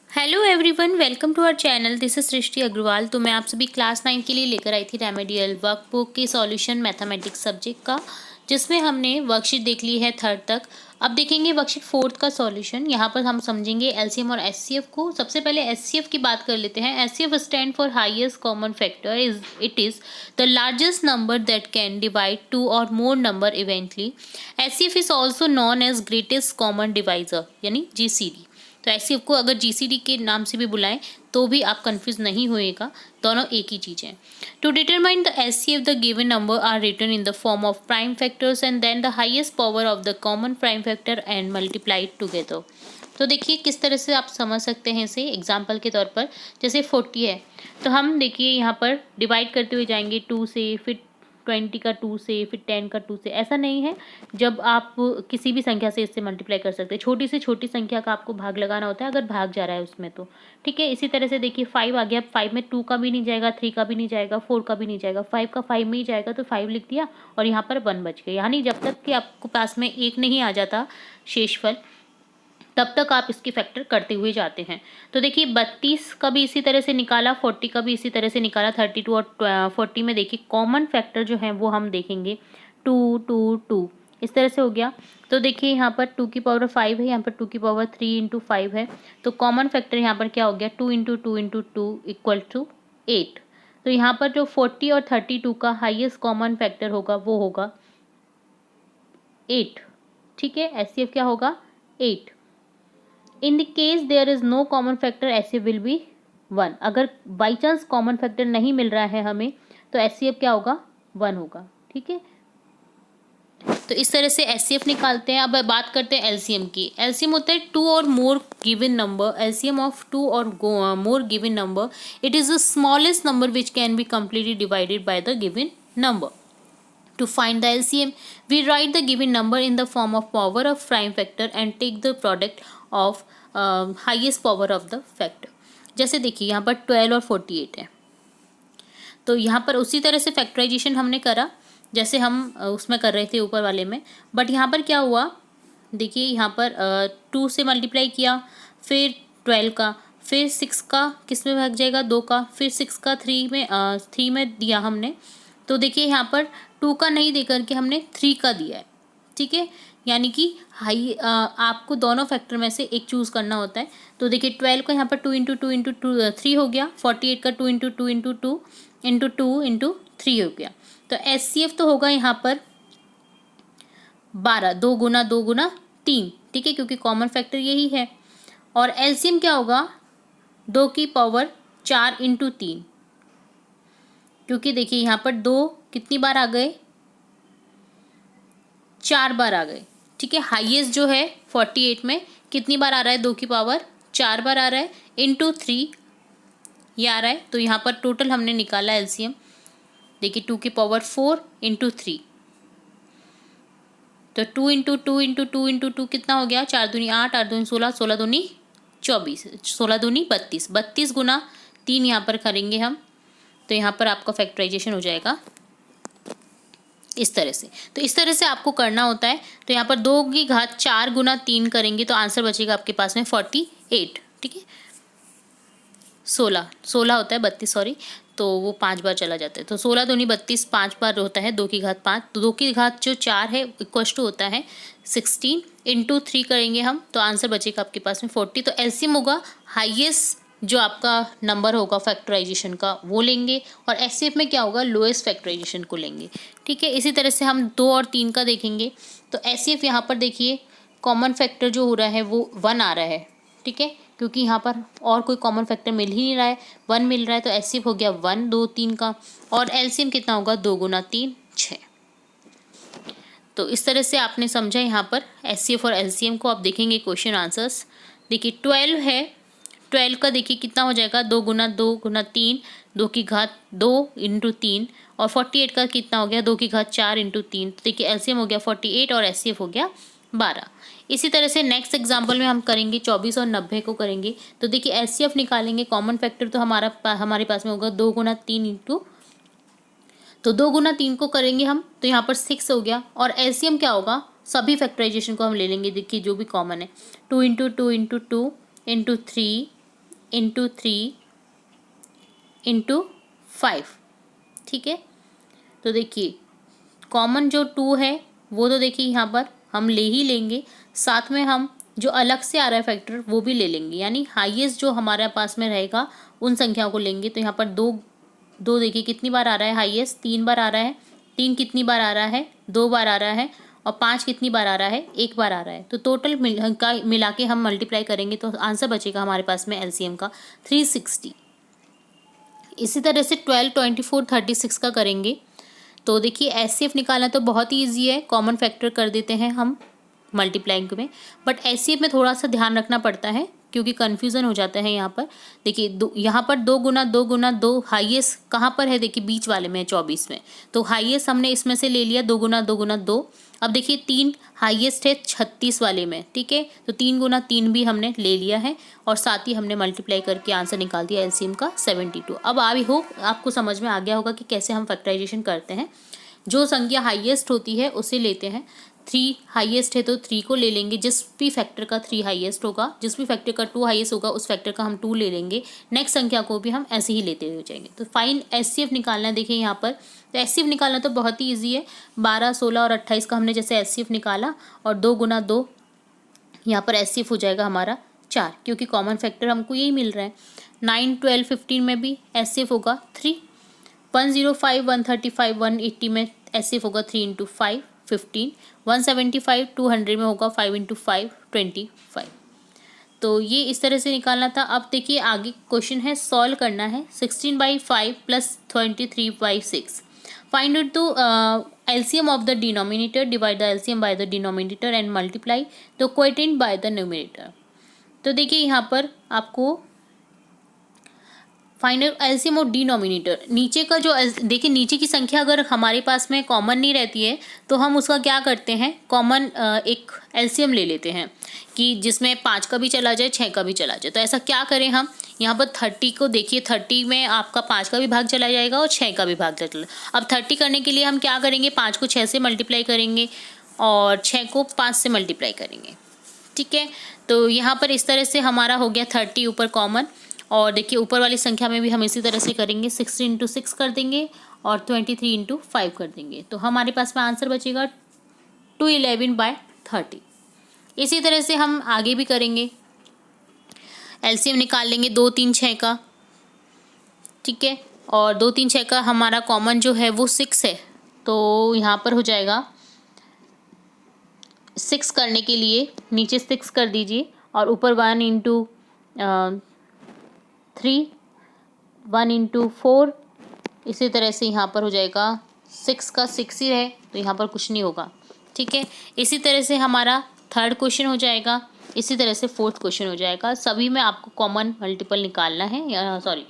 Hello everyone, welcome to our channel. This is Srishti Agarwal. तो मैं आप सभी क्लास 9 के लिए लेकर आई थी रेमेडियल वर्कबुक की सॉल्यूशन मैथमेटिक्स सब्जेक्ट का, जिसमें हमने वर्कशीट देख ली है थर्ड तक। अब देखेंगे वर्कशीट फोर्थ का सॉल्यूशन। यहाँ पर हम समझेंगे एलसीएम और एचसीएफ को। सबसे पहले एचसीएफ की बात कर लेते हैं। HCF stand for highest common factor. It is the largest number that can divide two और more number evenly. HCF is also known as greatest common divisor, यानी जीसीडी। तो एचसीएफ को अगर जीसीडी के नाम से भी बुलाएं तो भी आप कंफ्यूज नहीं होएगा, दोनों एक ही चीज़ है। To determine the HCF, the given number are written in the form of prime factors and then the highest power of the common prime factor and multiplied together. तो देखिए किस तरह से आप समझ सकते हैं इसे एग्जाम्पल के तौर पर। जैसे 40 है तो हम देखिए यहाँ पर डिवाइड करते हुए जाएंगे 2 से, फिर 20 का 2 से, फिर 10 का 2 से। ऐसा नहीं है, जब आप किसी भी संख्या से इससे मल्टीप्लाई कर सकते हैं। छोटी से छोटी संख्या का आपको भाग लगाना होता है अगर भाग जा रहा है उसमें तो। ठीक है, इसी तरह से देखिए 5 आ गया। 5 में 2 का भी नहीं जाएगा, 3 का भी नहीं जाएगा, 4 का भी नहीं जाएगा, 5 का 5 में ही जाएगा, तो 5 लिख दिया और यहाँ पर 1 बच गया। यानी जब तक कि आपको पास में 1 नहीं आ जाता शेषफल, तब तक आप इसकी फैक्टर करते हुए जाते हैं। तो देखिए 32 का भी इसी तरह से निकाला, 40 का भी इसी तरह से निकाला। 32 और 40 में देखिए कॉमन फैक्टर जो है वो हम देखेंगे 2 2 2, इस तरह से हो गया। तो देखिए यहाँ पर 2 की पावर 5 है, यहाँ पर 2 की पावर 3 इंटू 5 है। तो कॉमन फैक्टर यहाँ पर क्या हो गया, 2 इंटू 2 इंटू 2 इक्वल टू 8। तो यहाँ पर जो 40 और 32 का हाईएस्ट कॉमन फैक्टर होगा वो होगा 8। ठीक है, एचसीएफ क्या होगा, 8। In the case there is no common factor, HCF will be 1। अगर बाई चांस कॉमन फैक्टर नहीं मिल रहा है हमें तो एचसीएफ क्या होगा, 1 होगा। ठीक है, तो इस तरह से एचसीएफ निकालते हैं। अब बात करते हैं एलसीएम की। एलसीएम होता है 2 और more given number. LCM of 2 और more given number, it is the smallest number which can be completely divided by the given number. To find the LCM, we write the given number in the form of power of prime factor and take the product of highest power of the factor। जैसे देखिए यहाँ पर 12 और 48 है, तो यहाँ पर उसी तरह से फैक्टराइजेशन हमने करा जैसे हम उसमें कर रहे थे ऊपर वाले में। बट यहाँ पर क्या हुआ, देखिए यहाँ पर 2 से मल्टीप्लाई किया, फिर 12 का, फिर 6 का किस में भाग जाएगा, 2 का, फिर 6 का 3 में दिया हमने। तो देखिए यहाँ पर 2 का नहीं दे करके हमने 3 का दिया है। ठीक है, यानी कि आपको दोनों फैक्टर में से एक चूज़ करना होता है। तो देखिए 12 का यहाँ पर 2 इंटू 2 इंटू 3 हो गया, 48 का 2 इंटू 2 इंटू 2 इंटू 2 इंटू 3 हो गया। तो एचसीएफ तो होगा यहाँ पर 12, 2 गुना 3। ठीक है, क्योंकि कॉमन फैक्टर यही है। और एलसीएम क्या होगा, 2 की पावर 4 इंटू 3, क्योंकि देखिए यहाँ पर 2 कितनी बार आ गए, 4 बार आ गए। ठीक है, हाईएस्ट जो है 48 में कितनी बार आ रहा है, 2 की पावर 4 बार आ रहा है, इंटू 3 ये आ रहा है। तो यहाँ पर टोटल हमने निकाला एलसीएम, देखिए 2 की पावर 4 इंटू 3, तो 2 इंटू 2 इंटू 2 इंटू 2 कितना हो गया, 4 दूनी 8, 8 दूनी 16, 16 दूनी 24, 16 दूनी 32, 32 गुना 3 यहाँ पर करेंगे हम। तो यहाँ पर आपका फैक्टराइजेशन हो जाएगा इस तरह से। तो इस तरह से आपको करना होता है। तो यहाँ पर 2 की घात 4 गुना 3 करेंगे तो आंसर बचेगा आपके पास में 48। ठीक है, 16 होता है, 32 सॉरी, तो वो 5 बार चला जाता है। तो 16 दूनी 32, 5 बार होता है, 2 की घात 5। तो 2 की घात जो 4 है इक्वल टू होता है 16 इंटू 3 करेंगे हम, तो आंसर बचेगा आपके पास में 40। तो एलसीएम होगा हाईएस्ट जो आपका नंबर होगा फैक्टराइजेशन का वो लेंगे, और एचसीएफ में क्या होगा, लोएस्ट फैक्टराइजेशन को लेंगे। ठीक है, इसी तरह से हम 2 और 3 का देखेंगे। तो एचसीएफ यहाँ पर देखिए कॉमन फैक्टर जो हो रहा है वो 1 आ रहा है। ठीक है, क्योंकि यहाँ पर और कोई कॉमन फैक्टर मिल ही नहीं रहा है, 1 मिल रहा है। तो एचसीएफ हो गया 1, 2, 3 का। और एलसीएम कितना होगा, 2 गुना 3 6। तो इस तरह से आपने समझा यहाँ पर एचसीएफ और एलसीएम को। आप देखेंगे क्वेश्चन आंसर्स। देखिए 12 है, 12 का देखिए कितना हो जाएगा, 2 गुना 3, 2 की घात 2 इंटू 3। और 48 का कितना हो गया, 2 की घात 4 इंटू 3। तो देखिए एलसीएम हो गया 48 और एचसीएफ हो गया 12। इसी तरह से नेक्स्ट एग्जाम्पल में हम करेंगे 24 और 90 को करेंगे। तो देखिए एचसीएफ निकालेंगे, कॉमन फैक्टर तो हमारे पास में होगा 2 गुना 3 इंटू, तो 2 गुना 3 को करेंगे हम, तो यहाँ पर 6 हो गया। और एलसीएम क्या होगा, सभी फैक्टराइजेशन को हम ले लेंगे। देखिए जो भी कॉमन है, 2 into 2 into 2 into 3 into 3 into 5। ठीक है, तो देखिए कॉमन जो 2 है वो तो देखिए यहाँ पर हम ले ही लेंगे, साथ में हम जो अलग से आ रहा है फैक्टर वो भी ले लेंगे, यानी हाईएस्ट जो हमारे पास में रहेगा उन संख्याओं को लेंगे। तो यहाँ पर दो देखिए कितनी बार आ रहा है हाईएस्ट, 3 बार आ रहा है। 3 कितनी बार आ रहा है, 2 बार आ रहा है। और 5 कितनी बार आ रहा है, 1 बार आ रहा है। तो टोटल मिला के हम मल्टीप्लाई करेंगे तो आंसर बचेगा हमारे पास में एलसीएम का 360। इसी तरह से 12, 24, 36 का करेंगे। तो देखिए एचसीएफ निकालना तो बहुत ही ईजी है, कॉमन फैक्टर कर देते हैं हम मल्टीप्लाइंग में। बट एचसीएफ में थोड़ा सा ध्यान रखना पड़ता है क्योंकि कन्फ्यूज़न हो जाता है यहाँ पर। देखिए यहाँ पर 2 गुना 2 गुना 2 हाईएस्ट कहाँ पर है, देखिए बीच वाले में 24 में। तो हाईएस्ट हमने इसमें से ले लिया 2 गुना 2 गुना 2। अब देखिए 3 हाईएस्ट है 36 वाले में। ठीक है, तो 3 गुना 3 भी हमने ले लिया है और साथ ही हमने मल्टीप्लाई करके आंसर निकाल दिया एलसीएम का 72। अब आई होप आपको समझ में आ गया होगा कि कैसे हम फैक्टराइजेशन करते हैं। जो संख्या हाईएस्ट होती है उसे लेते हैं। 3 हाईएस्ट है तो 3 को ले लेंगे, जिस भी फैक्टर का 3 हाईएस्ट होगा, जिस भी फैक्टर का 2 हाईएस्ट होगा उस फैक्टर का हम 2 ले लेंगे। नेक्स्ट संख्या को भी हम ऐसे ही लेते हुए जाएंगे। तो फाइन एचसीएफ निकालना है। देखिए यहाँ पर तो एचसीएफ निकालना तो बहुत ही ईजी है। 12, 16 और 28 का हमने जैसे एचसीएफ निकाला और 2 गुना 2 यहाँ पर एचसीएफ हो जाएगा हमारा 4, क्योंकि कॉमन फैक्टर हमको यही मिल रहा है। 9, 12, 15 में भी एचसीएफ होगा 3। 105, 135, 180 में एचसीएफ होगा 3 इंटू 5 15। 175, 200 में होगा 5 इंटू 5 25। तो ये इस तरह से निकालना था। अब देखिए आगे क्वेश्चन है, सॉल्व करना है। 16/5 plus 23/6 find out the LCM of the denominator, divide the LCM by the denominator and multiply the quotient by the numerator. तो देखिए यहाँ पर आपको फाइनल एलसीएम और डिनोमिनेटर, नीचे का जो देखिए नीचे की संख्या अगर हमारे पास में कॉमन नहीं रहती है तो हम उसका क्या करते हैं, कॉमन एक एलसीएम ले लेते हैं कि जिसमें 5 का भी चला जाए 6 का भी चला जाए। तो ऐसा क्या करें हम, यहाँ पर 30 को देखिए, 30 में आपका 5 का भी भाग चला जाएगा और 6 का भी भाग चला। अब 30 करने के लिए हम क्या करेंगे, 5 को 6 से मल्टीप्लाई करेंगे और 6 को 5 से मल्टीप्लाई करेंगे। ठीक है, तो यहाँ पर इस तरह से हमारा हो गया 30 ऊपर कॉमन। और देखिए ऊपर वाली संख्या में भी हम इसी तरह से करेंगे, 60 इंटू 6 कर देंगे और 23 इंटू 5 कर देंगे। तो हमारे पास में आंसर बचेगा 211/30। इसी तरह से हम आगे भी करेंगे, एलसीएम निकाल लेंगे 2, 3, 6 का। ठीक है, और 2, 3, 6 का हमारा कॉमन जो है वो 6 है। तो यहाँ पर हो जाएगा 6 करने के लिए नीचे 6 कर दीजिए और ऊपर 1 इंटू 3, 1 इंटू 4। इसी तरह से यहाँ पर हो जाएगा 6 का 6 ही है तो यहाँ पर कुछ नहीं होगा। ठीक है, इसी तरह से हमारा थर्ड क्वेश्चन हो जाएगा, इसी तरह से फोर्थ क्वेश्चन हो जाएगा। सभी में आपको कॉमन मल्टीपल निकालना है, या सॉरी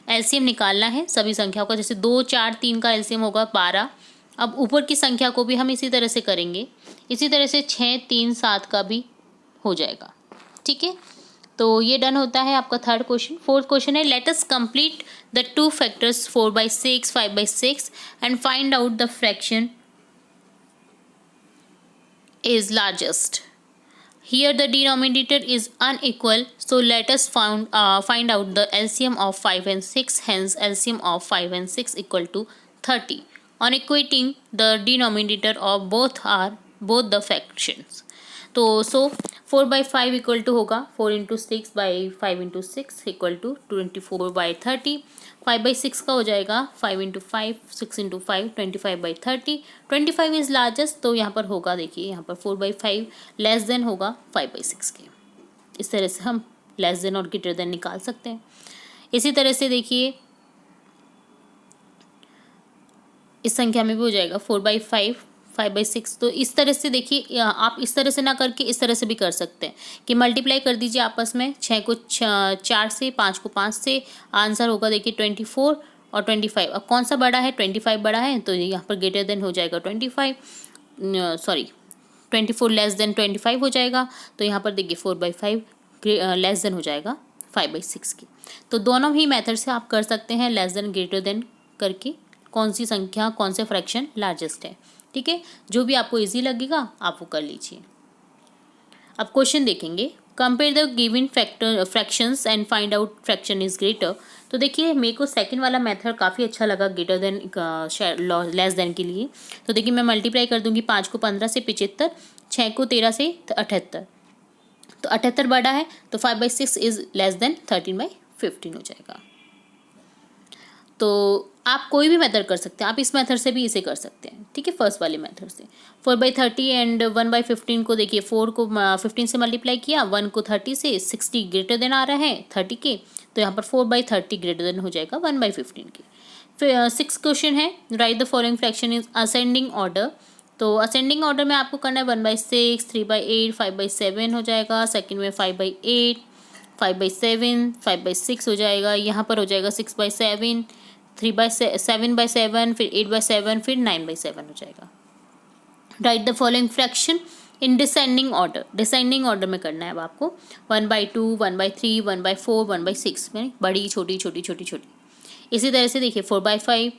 एलसीएम निकालना है सभी संख्याओं का। जैसे 2, 4, 3 का एलसीएम होगा 12। अब ऊपर की संख्या को भी हम इसी तरह से करेंगे। इसी तरह से 6, 3, 7 का भी हो जाएगा। ठीक है, तो ये डन होता है आपका थर्ड क्वेश्चन। फोर्थ क्वेश्चन है, let us complete the 2 factors 4/6, 5/6 and find out the fraction is largest. Here the denominator is unequal, so let us find out the LCM of 5 and 6. Hence LCM of 5 and 6 equal to 30. On equating the denominator of both the fractions. तो 4/5 equal to होगा 4 into 6 by 5 into 6 equal to 24/30। 5/6 का हो जाएगा 5 into 5, 6 into 5, 25/30। 25 is largest, तो यहाँ पर होगा देखिए यहाँ पर 4/5 लेस देन होगा 5/6 के। इस तरह से हम लेस देन और ग्रेटर देन निकाल सकते हैं। इसी तरह से देखिए इस संख्या में भी हो जाएगा 4/5, 5/6। तो इस तरह से देखिए आप इस तरह से ना करके इस तरह से भी कर सकते हैं कि मल्टीप्लाई कर दीजिए आपस में, 6 को 4 से, 5 को 5 से। आंसर होगा देखिए 24 और 25। अब कौन सा बड़ा है, 25 बड़ा है तो यहाँ पर ग्रेटर देन हो जाएगा 25, सॉरी 24 लेस देन 25 हो जाएगा। तो यहाँ पर देखिए 4/5 लेस देन हो जाएगा 5/6 की। तो दोनों ही मेथड से आप कर सकते हैं, लेस देन ग्रेटर देन करके कौन सी संख्या, कौन से फ्रैक्शन लार्जेस्ट है। ठीक है, जो भी आपको इजी लगेगा आप वो कर लीजिए। अब क्वेश्चन देखेंगे, compare the given fractions and find out fraction is greater. तो देखिए मेरे को सेकंड वाला मेथड काफ़ी अच्छा लगा ग्रेटर देन लेस देन के लिए। तो देखिए मैं मल्टीप्लाई कर दूंगी 5 को 15 से 75, 6 को 13 से 78। तो 78 बड़ा है तो 5/6 इज लेस देन 13/15 हो जाएगा। तो आप कोई भी मेथड कर सकते हैं, आप इस मेथड से भी इसे कर सकते हैं, ठीक है, फर्स्ट वाले मेथड से। 4/30 एंड 1/15 को देखिए 4 को 15 से मल्टीप्लाई किया, 1 को 30 से, 60 ग्रेटर देन आ रहा है 30 के, तो यहाँ पर 4/30 ग्रेटर देन हो जाएगा 1/15 के। फिर 6 क्वेश्चन है, right the following fraction is ascending order. तो असेंडिंग ऑर्डर में आपको करना है 1/6, 3/8, 5/7 हो जाएगा, सेकेंड में 5/8, 5/7, 5/6 हो जाएगा, यहाँ पर हो जाएगा 6/7, 7/7, फिर 8/7, फिर 9/7 हो जाएगा। Right the following fraction in descending order. Descending order में करना है अब आपको 1/2, 1/3, 1/4, 1/6 में बड़ी छोटी छोटी छोटी छोटी। इसी तरह से देखिए 4/5,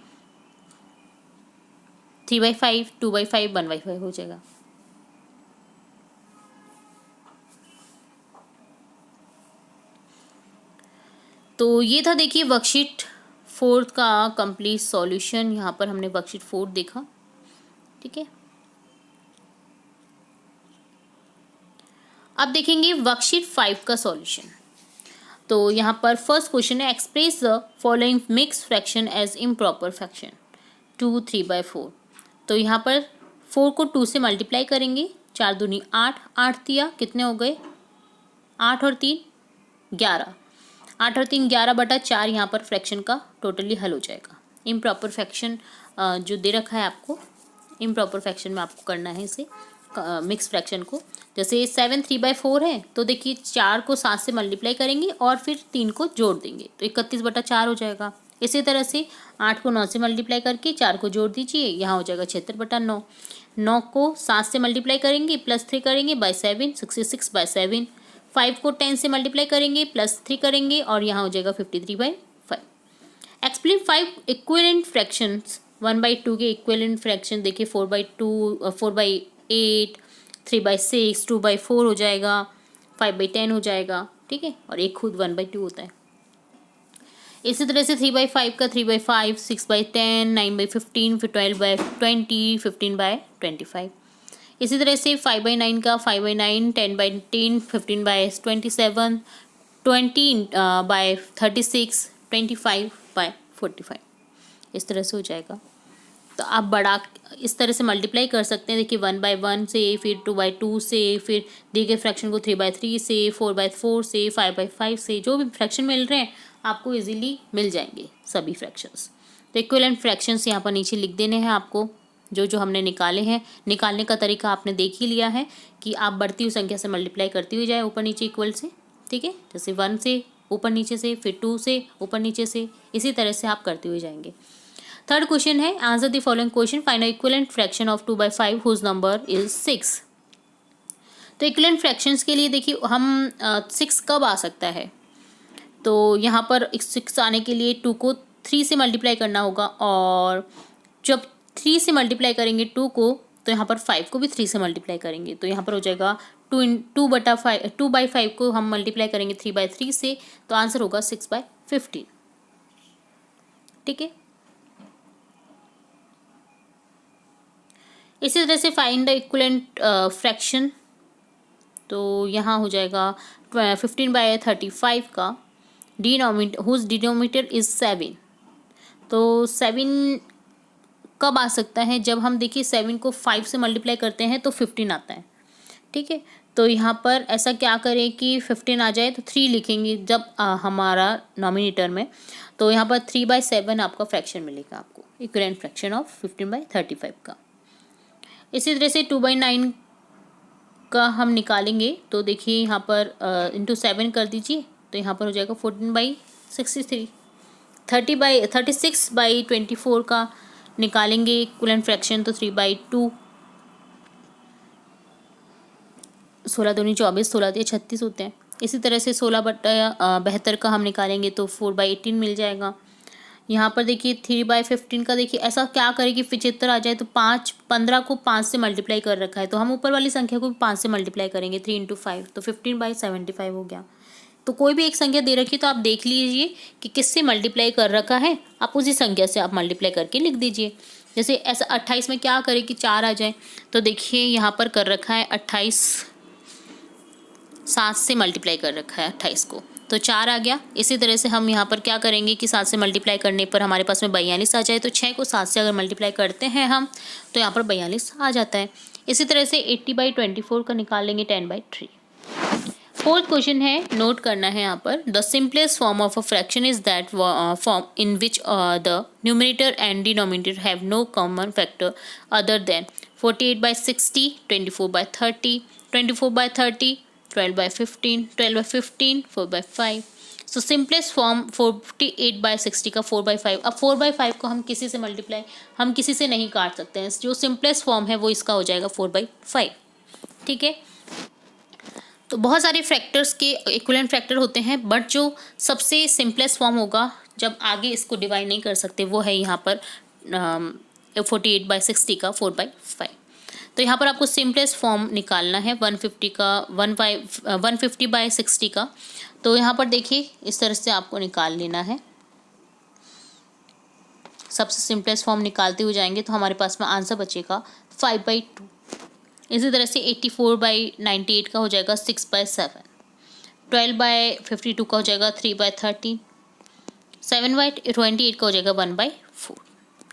3/5, 2/5, 1/5 हो जाएगा। तो ये था देखिए वर्कशीट 4 का कंप्लीट सॉल्यूशन। यहाँ पर हमने वर्कशीट 4 देखा, ठीक है। अब देखेंगे वर्कशीट 5 का सॉल्यूशन। तो यहाँ पर फर्स्ट क्वेश्चन है, express the following mix fraction as improper fraction 2 3/4। तो यहाँ पर 4 को 2 से मल्टीप्लाई करेंगे, 4 दूनी 8, 8 दिया कितने हो गए, 8 और 3 11, 8 और 3 11/4 यहाँ पर फ्रैक्शन का टोटली हल हो जाएगा। इम्प्रॉपर फ्रैक्शन जो दे रखा है आपको, इम्प्रॉपर फ्रैक्शन में आपको करना है इसे मिक्स फ्रैक्शन को। जैसे 7 3/4 है तो देखिए 4 को 7 से मल्टीप्लाई करेंगे और फिर 3 को जोड़ देंगे तो 31/4 हो जाएगा। इसी तरह से 8 को 9 से मल्टीप्लाई करके 4 को जोड़ दीजिए, यहाँ हो जाएगा 76/9। 9 को 7 से मल्टीप्लाई करेंगे +3 करेंगे /7, 66/7। 5 को 10 से मल्टीप्लाई करेंगे +3 करेंगे और यहाँ हो जाएगा 53/5। Explain 5 equivalent fractions. 1/2 के इक्विवेलेंट फ्रैक्शन देखिए 4/2, 4/8, 3/6, 2/4 हो जाएगा, 5/10 हो जाएगा, ठीक है, और एक खुद 1/2 होता है। इसी तरह से 3/5 का 3/5, 6/10, 9/15, फिर 12/20, 15/25। इसी तरह से 5/9 का 5/9, 10/10, 15/27, 20/36, 25/45। इस तरह से हो जाएगा। तो आप बड़ा इस तरह से मल्टीप्लाई कर सकते हैं। देखिए 1/1 से, फिर 2/2 से, फिर दिए गए फ्रैक्शन को 3/3 से, 4/4 से, 5/5 से, जो भी फ्रैक्शन मिल रहे हैं आपको इजीली मिल जाएंगे सभी फ्रैक्शंस। तो इक्विवेलेंट फ्रैक्शंस यहाँ पर नीचे लिख देने हैं आपको, जो जो हमने निकाले हैं। निकालने का तरीका आपने देख ही लिया है कि आप बढ़ती हुई संख्या से मल्टीप्लाई करती हुई जाए ऊपर नीचे इक्वल से, ठीक है, जैसे 1 से ऊपर नीचे से, फिर 2 से ऊपर नीचे से, इसी तरह से आप करते हुए जाएंगे। थर्ड क्वेश्चन है, answer the following question, find equivalent fraction of 2/5 whose number is 6। तो इक्विवेलेंट फ्रैक्शंस के लिए देखिए हम 6 कब आ सकता है, तो यहाँ पर 6 आने के लिए 2 को 3 से मल्टीप्लाई करना होगा, और जब 3 से मल्टीप्लाई करेंगे 2 को तो यहाँ पर 5 को भी 3 से मल्टीप्लाई करेंगे, तो यहाँ पर हो जाएगा 2/5 को हम मल्टीप्लाई करेंगे 3/3 से, तो आंसर होगा 6/15, ठीक है। इसी तरह से फाइंड द इक्विवेलेंट फ्रैक्शन, तो यहाँ हो जाएगा 15/35 का हुज डिनोमिनेटर इज 7। तो 7 कब आ सकता है, जब हम देखिए 7 को 5 से मल्टीप्लाई करते हैं तो 15 आता है, ठीक है। तो यहाँ पर ऐसा क्या करें कि 15 आ जाए तो 3 लिखेंगे जब हमारा नॉमिनेटर में, तो यहाँ पर 3/7 आपका फ्रैक्शन मिलेगा आपको, इक्विवेलेंट फ्रैक्शन ऑफ 15/35 का। इसी तरह से 2/9 का हम निकालेंगे, तो देखिए यहाँ पर इंटू 7 कर दीजिए, तो यहाँ पर हो जाएगा 14/63। 36/24 का निकालेंगे इक्विवेलेंट फ्रैक्शन, तो 3/2, 16 दूनी 24, 16 दिए 36 होते हैं। इसी तरह से 16/72 का हम निकालेंगे तो 4/18 मिल जाएगा। यहाँ पर देखिए 3/15 का देखिए ऐसा क्या करें कि 75 आ जाए, तो 15 को 5 से मल्टीप्लाई कर रखा है, तो हम ऊपर वाली संख्या को भी 5 से मल्टीप्लाई करेंगे, 3 × 5, तो 15/75 हो गया। तो कोई भी एक संख्या दे रखी है तो आप देख लीजिए कि किससे मल्टीप्लाई कर रखा है, आप उसी संख्या से आप मल्टीप्लाई करके लिख दीजिए। जैसे ऐसा 28 में क्या करें कि 4 आ जाए, तो देखिए यहाँ पर कर रखा है 28, 7 से मल्टीप्लाई कर रखा है 28 को, तो 4 आ गया। इसी तरह से हम यहाँ पर क्या करेंगे कि 7 से मल्टीप्लाई करने पर हमारे पास में 42 आ जाए, तो 6 को 7 से अगर मल्टीप्लाई करते हैं हम तो यहाँ पर 42 आ जाता है। इसी तरह से 80/24 का निकाल लेंगे 10/3। फोर्थ क्वेश्चन है, नोट करना है यहाँ पर, the simplest form of a fraction is that form in which the numerator and denominator have no common factor other than 48/60, 24/30, 24/30, 12/15, 12/15, 4/5। So simplest form 48/60 का 4/5। अब 4/5 को हम किसी से मल्टीप्लाई, हम किसी से नहीं काट सकते हैं, जो सिंपलेस्ट फॉर्म है वो इसका हो जाएगा 4/5। ठीक है, तो बहुत सारे फैक्टर्स के इक्विवेलेंट फैक्टर होते हैं, बट जो सबसे सिंपलेस्ट फॉर्म होगा जब आगे इसको डिवाइड नहीं कर सकते वो है यहाँ पर 48/60 का 4/5। तो यहाँ पर आपको सिंपलेस्ट फॉर्म निकालना है 150 का 150/60 का। तो यहाँ पर देखिए इस तरह से आपको निकाल लेना है, सबसे सिंपलेस्ट फॉर्म निकालते हुए जाएंगे तो हमारे पास में आंसर बचेगा 5/2। इसी तरह से 84/98 का हो जाएगा 6/7, 12/52 का हो जाएगा 3/13, 7/28 का हो जाएगा 1/4।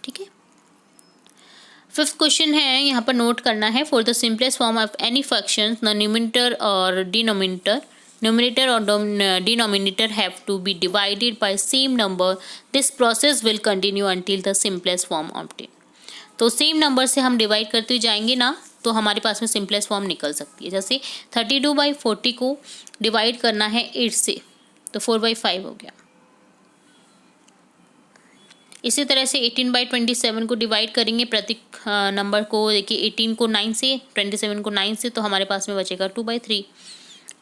ठीक है, फिफ्थ क्वेश्चन है, यहाँ पर नोट करना है, for the simplest form of any fraction the numerator और denominator have to be divided by same number, this process will continue until the simplest form obtain. तो सेम नंबर से हम divide करते जाएंगे ना, तो हमारे पास में सिंपलेस्ट फॉर्म निकल सकती है। जैसे 32/40 को डिवाइड करना है 8 से, तो 4/5 हो गया। इसी तरह से 18/27 को डिवाइड करेंगे प्रत्येक नंबर को, देखिए 18 को 9 से, 27 को 9 से, तो हमारे पास में बचेगा 2/3।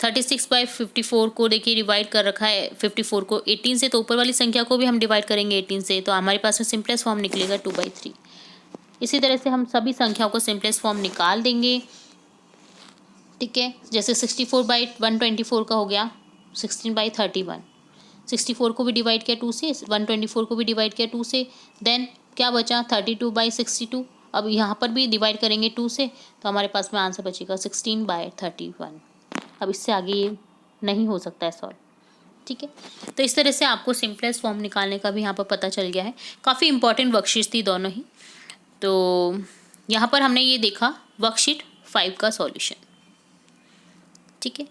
36/54 को देखिए डिवाइड कर रखा है 54 को 18 से, तो ऊपर वाली संख्या को भी हम डिवाइड करेंगे 18 से, तो हमारे पास में सिंपलेस्ट फॉर्म निकलेगा 2/3। इसी तरह से हम सभी संख्याओं को सिंपलेस्ट फॉर्म निकाल देंगे। ठीक है, जैसे 64/124 का हो गया 16/31, 64 को भी डिवाइड किया 2 से, 124 को भी डिवाइड किया 2 से, देन क्या बचा 32/62। अब यहाँ पर भी डिवाइड करेंगे 2 से, तो हमारे पास में आंसर बचेगा 16/31। अब इससे आगे ये नहीं हो सकता है सॉल्व। ठीक है, तो इस तरह से आपको सिंपलेस्ट फॉर्म निकालने का भी यहाँ पर पता चल गया है। काफ़ी इंपॉर्टेंट वर्कशीट थी दोनों ही। तो यहाँ पर हमने ये देखा वर्कशीट 5 का सॉल्यूशन। ठीक है,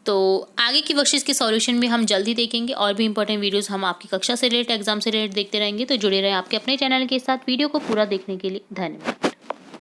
तो आगे की वर्कशीट के सॉल्यूशन भी हम जल्दी देखेंगे, और भी इंपॉर्टेंट वीडियोस हम आपकी कक्षा से रिलेटेड, एग्जाम से रिलेटेड देखते रहेंगे। तो जुड़े रहें आपके अपने चैनल के साथ। वीडियो को पूरा देखने के लिए धन्यवाद।